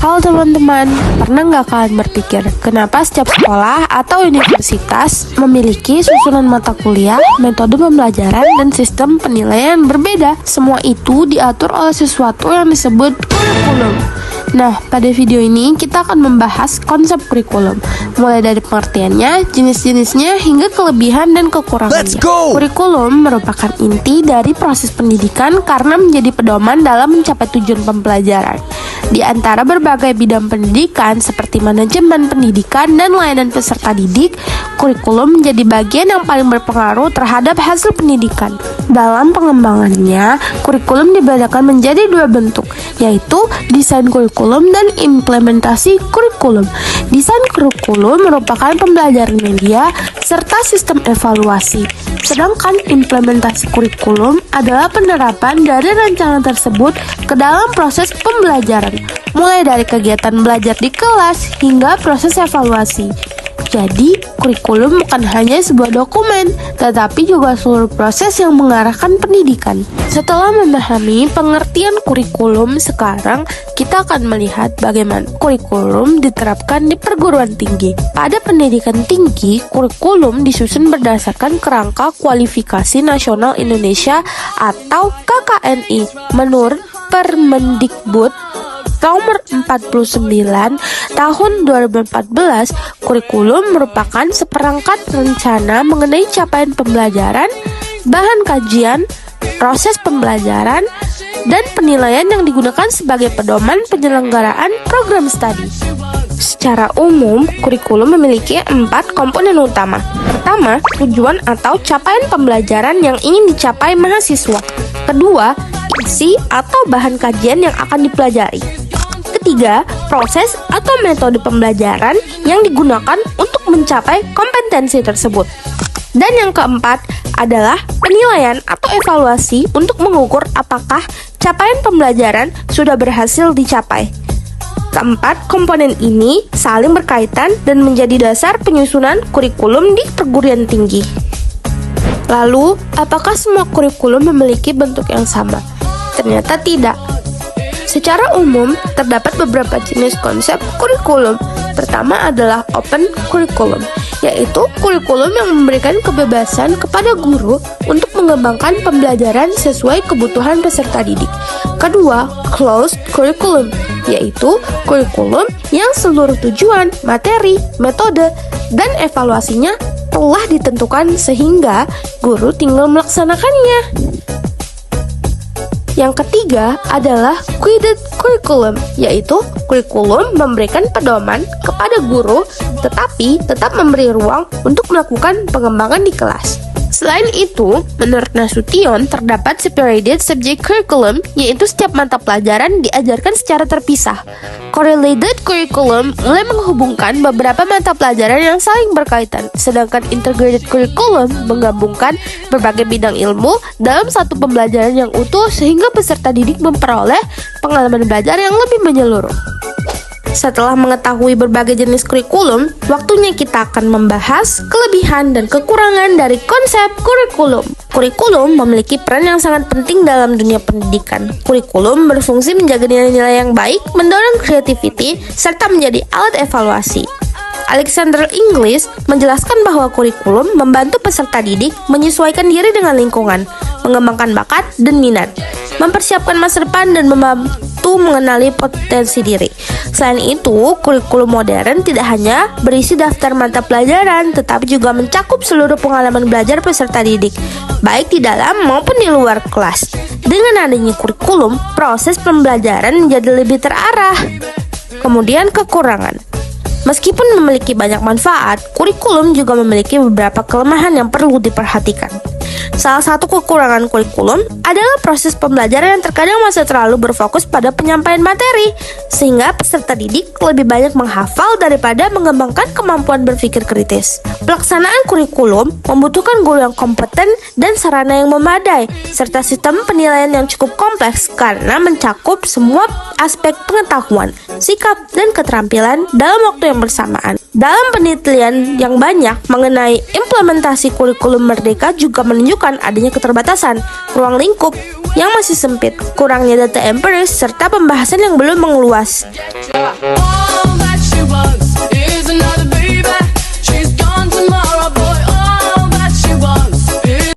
Halo teman-teman, pernah nggak kalian berpikir kenapa setiap sekolah atau universitas memiliki susunan mata kuliah, metode pembelajaran, dan sistem penilaian berbeda? Semua itu diatur oleh sesuatu yang disebut kurikulum. Nah, pada video ini kita akan membahas konsep kurikulum, mulai dari pengertiannya, jenis-jenisnya, hingga kelebihan dan kekurangannya. Kurikulum merupakan inti dari proses pendidikan karena menjadi pedoman dalam mencapai tujuan pembelajaran. Di antara berbagai bidang pendidikan seperti manajemen pendidikan dan layanan peserta didik, kurikulum menjadi bagian yang paling berpengaruh terhadap hasil pendidikan. Dalam pengembangannya, kurikulum dibedakan menjadi dua bentuk, yaitu desain kurikulum dan implementasi kurikulum. Desain kurikulum merupakan pembelajaran media serta sistem evaluasi, sedangkan implementasi kurikulum adalah penerapan dari rancangan tersebut ke dalam proses pembelajaran, mulai dari kegiatan belajar di kelas hingga proses evaluasi. Jadi, kurikulum bukan hanya sebuah dokumen, tetapi juga seluruh proses yang mengarahkan pendidikan. Setelah memahami pengertian kurikulum, sekarang kita akan melihat bagaimana kurikulum diterapkan di perguruan tinggi. Pada pendidikan tinggi, kurikulum disusun berdasarkan kerangka kualifikasi nasional Indonesia atau KKNI menurut Permendikbud Nomor 49 Tahun 2014, kurikulum merupakan seperangkat rencana mengenai capaian pembelajaran, bahan kajian, proses pembelajaran, dan penilaian yang digunakan sebagai pedoman penyelenggaraan program studi. Secara umum, kurikulum memiliki 4 komponen utama. Pertama, tujuan atau capaian pembelajaran yang ingin dicapai mahasiswa. Kedua, isi atau bahan kajian yang akan dipelajari. Ketiga, proses atau metode pembelajaran yang digunakan untuk mencapai kompetensi tersebut. Dan yang keempat adalah penilaian atau evaluasi untuk mengukur apakah capaian pembelajaran sudah berhasil dicapai. Keempat komponen ini saling berkaitan dan menjadi dasar penyusunan kurikulum di perguruan tinggi. Lalu, apakah semua kurikulum memiliki bentuk yang sama? Ternyata tidak. Secara umum, terdapat beberapa jenis konsep kurikulum. Pertama adalah open kurikulum, yaitu kurikulum yang memberikan kebebasan kepada guru untuk mengembangkan pembelajaran sesuai kebutuhan peserta didik. Kedua, closed kurikulum, yaitu kurikulum yang seluruh tujuan, materi, metode, dan evaluasinya telah ditentukan sehingga guru tinggal melaksanakannya. Yang ketiga adalah guided curriculum, yaitu kurikulum memberikan pedoman kepada guru tetapi tetap memberi ruang untuk melakukan pengembangan di kelas. Selain itu, menurut Nasution, terdapat separated subject curriculum, yaitu setiap mata pelajaran diajarkan secara terpisah. Correlated curriculum mulai menghubungkan beberapa mata pelajaran yang saling berkaitan, sedangkan integrated curriculum menggabungkan berbagai bidang ilmu dalam satu pembelajaran yang utuh sehingga peserta didik memperoleh pengalaman belajar yang lebih menyeluruh. Setelah mengetahui berbagai jenis kurikulum, waktunya kita akan membahas kelebihan dan kekurangan dari konsep kurikulum. Kurikulum memiliki peran yang sangat penting dalam dunia pendidikan. Kurikulum berfungsi menjaga nilai-nilai yang baik, mendorong creativity, serta menjadi alat evaluasi. Alexander Inglis menjelaskan bahwa kurikulum membantu peserta didik menyesuaikan diri dengan lingkungan, mengembangkan bakat dan minat, mempersiapkan masa depan, dan membantu mengenali potensi diri. Selain itu, kurikulum modern tidak hanya berisi daftar mata pelajaran, tetapi juga mencakup seluruh pengalaman belajar peserta didik, baik di dalam maupun di luar kelas. Dengan adanya kurikulum, proses pembelajaran menjadi lebih terarah. Kemudian kekurangan. Meskipun memiliki banyak manfaat, kurikulum juga memiliki beberapa kelemahan yang perlu diperhatikan. Salah satu kekurangan kurikulum adalah proses pembelajaran yang terkadang masih terlalu berfokus pada penyampaian materi, sehingga peserta didik lebih banyak menghafal daripada mengembangkan kemampuan berpikir kritis. Pelaksanaan kurikulum membutuhkan guru yang kompeten dan sarana yang memadai, serta sistem penilaian yang cukup kompleks karena mencakup semua aspek pengetahuan, sikap, dan keterampilan dalam waktu yang bersamaan. Dalam penelitian yang banyak mengenai Implementasi kurikulum merdeka juga menunjukkan adanya keterbatasan ruang lingkup yang masih sempit, kurangnya data empiris, serta pembahasan yang belum mengeluas.